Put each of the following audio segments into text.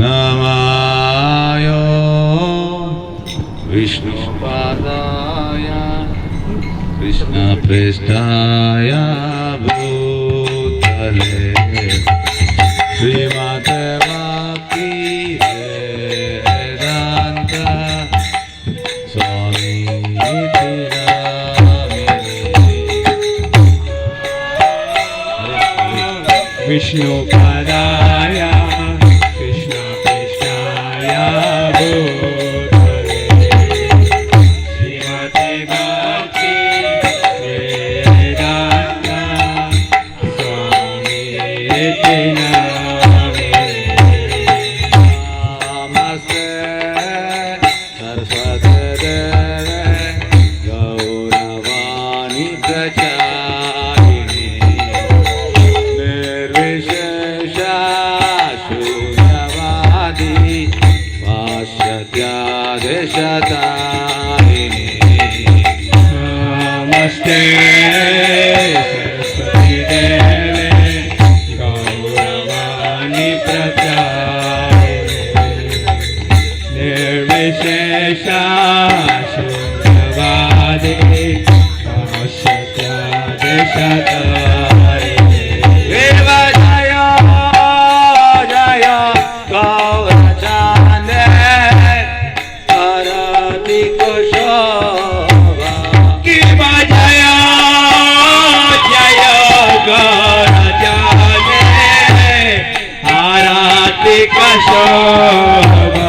नमाय विष्णुपादाय कृष्णपृष्ठाय भूतले श्रीमते भक्ति वेदांत स्वामी विष्णुपादाय कृष्णपृष्ठाय भूतले श्रीमते भक्ति वेदांत स्वामी नमस्ते सरस्वती देवे गौरवाणी प्रचारिणे निर्विशेषा शून्यवादी पाश्चात्यादिशतारिणे नमस्ते सरस्वती देवे गौरवाणी प्रचारिणे निर्विशेषा शून्यवादी पाश्चात्यादिशतारिणे देव जय जय गौरचन्द्र हरति कुशोभा शिव जय जय गौरचन्द्र आरति शोभा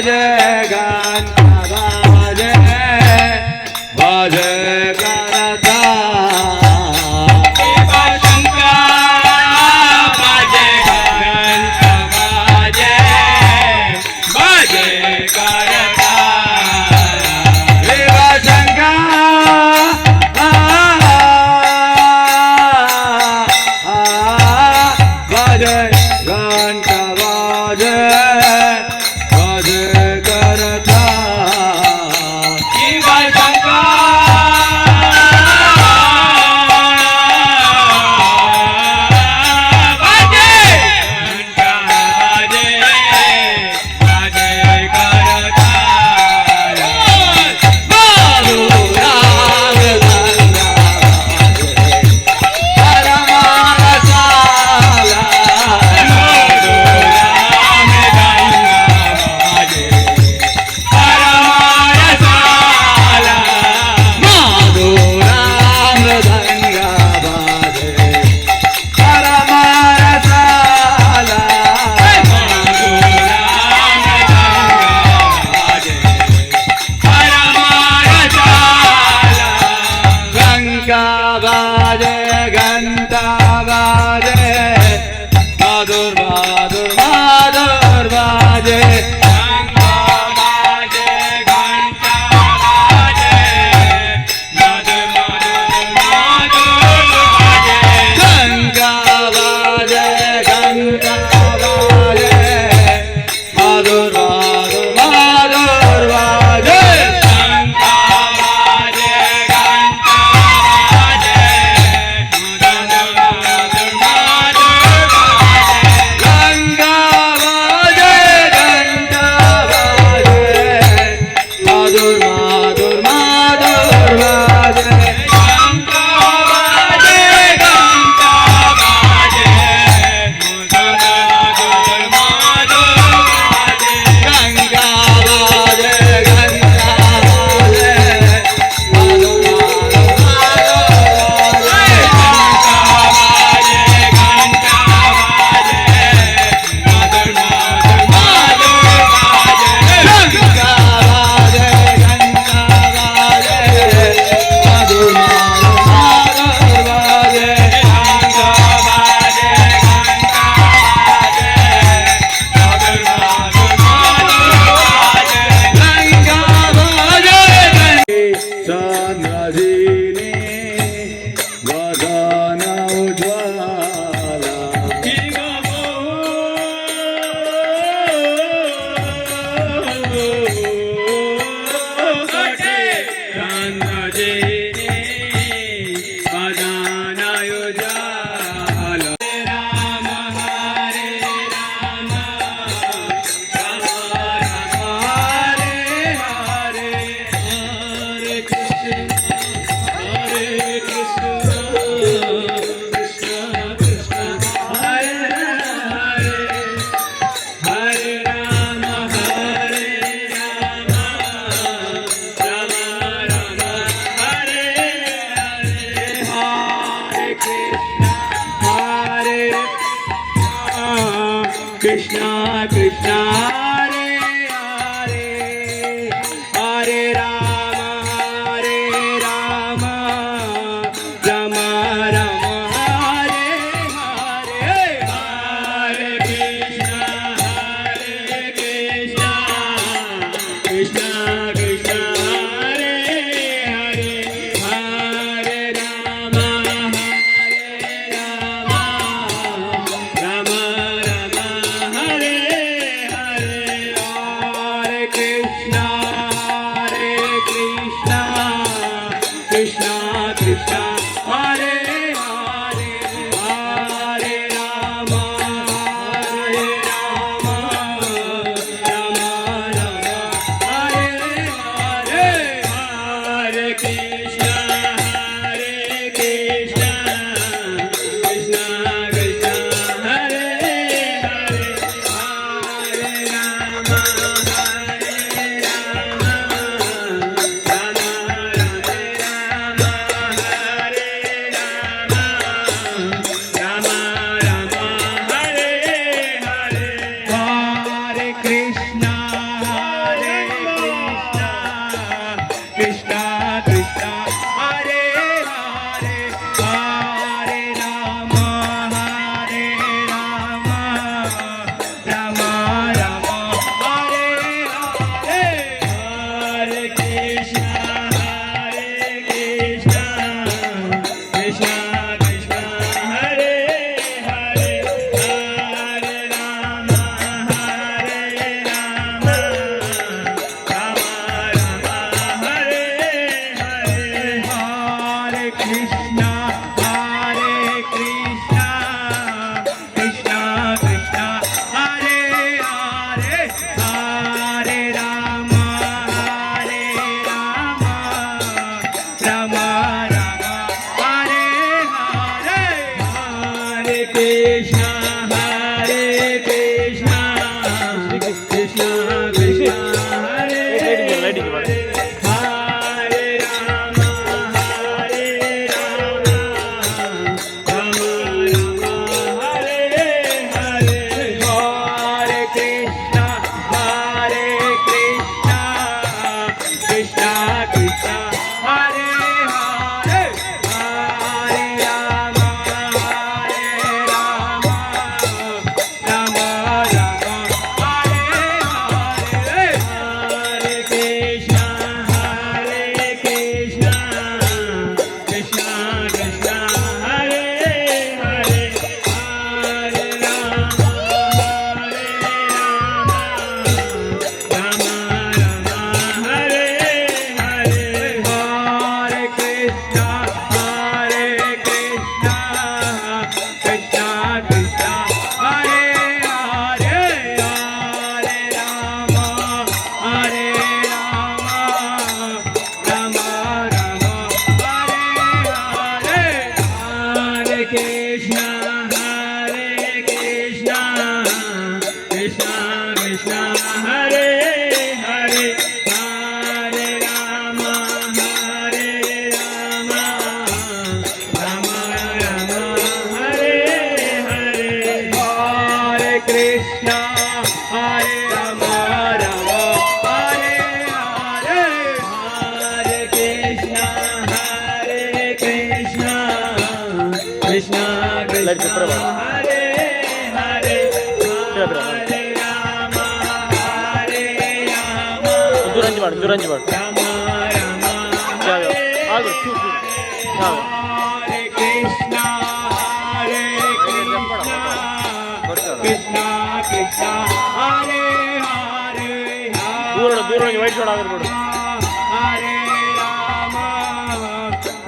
बाजे घंटा बाजे बाजे करता शिव शंकर बाजे घंटा बाजे बाजे करता शिव शंकर बाजे घंटा बाजे बाजे करता शिव शंकर बाजे घंटा बाजे बाजे करता बाबू राम गंगा परमारसाला राम गंगा बाजे परमारसाला माधो राम गंगा बाजे घंटा बाजे माधुर माधुर माधुर बाजे गंगा बाजे घंटा बाजे माधुर माधुर माधुर बाजे गंगा बाजे घंटा बाजे माधुर माधुर माधुर बाजे गंगा बाजे घंटा बाजे माधुर माधुर गंगा बाजे घंटा बाजे माधुर माधुर बाजे गंगा बाजे सनधीने वदन Ujjwala Krishna Krishna Hare Hare Hare Rama Rama Rama Hare Hare Hare Krishna Krishna Krishna Hare Hare Hare Rama Rama Rama Hare Hare light చెప్పరా బాబు Hare Hare చెప్పరా Hare Rama Hare Rama దూరంచి వాడు Rama Rama ఆగు చూడు ఆగు Hare Krishna Hare Krishna Krishna Hare Hare దూరం నుంచి white చూడ ఆగదు కూడా Hare Rama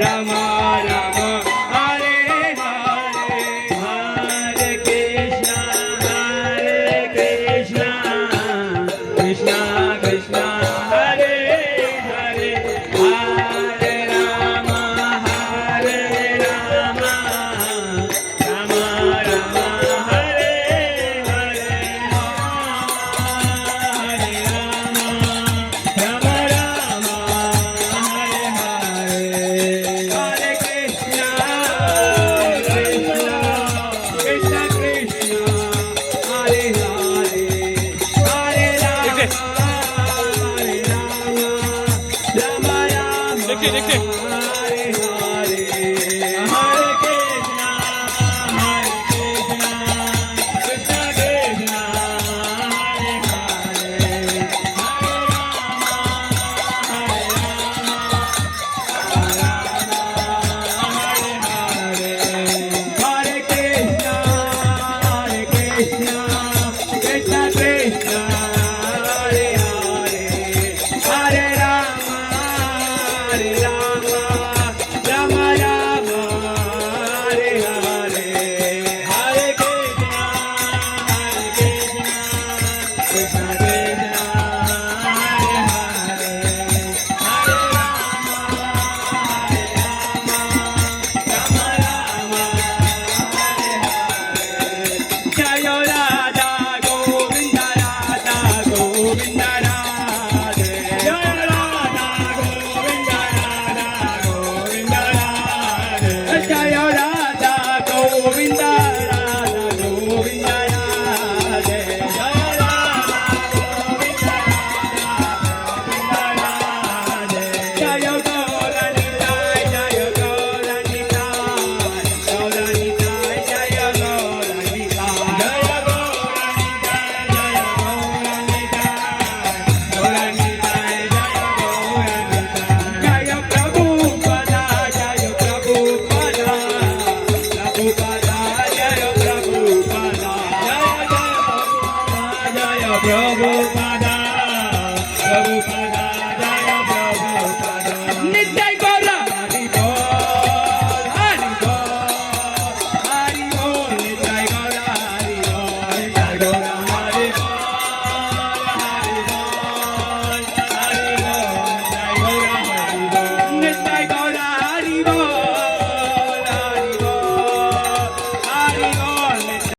Rama Rama Hare Hare Hare Krishna Krishna Krishna Hare Hare Hare Rama Rama Rama Hare Hare Hare Rama Rama Hare Hare Hare Krishna Krishna Krishna Hare Hare Hare Rama Rama Rama देखिए Hare Hare Hare Krishna Krishna Krishna Hare Hare Hare Krishna Krishna Krishna Hare Hare Hare Rama Rama Rama Hare Hare Hare Krishna Krishna Krishna Hare Hare Hare Rama Rama Jaya Radha Govinda Radha Govinda Radhe Jaya Radha Govinda Radha Govinda Radhe Jaya Radha Govinda Radha Govinda Radhe Jaya Radha Govinda Radha Radhe Jaya Gauranitai Jaya Gauranitai Gauranitai Jaya Gauranitai Jaya Gauranitai Jaya Gauranitai Gauranitai Jaya Prabhupada Jaya Prabhupada Prabhupada Jaya Prabhupada Jaya Prabhupada Prabhupada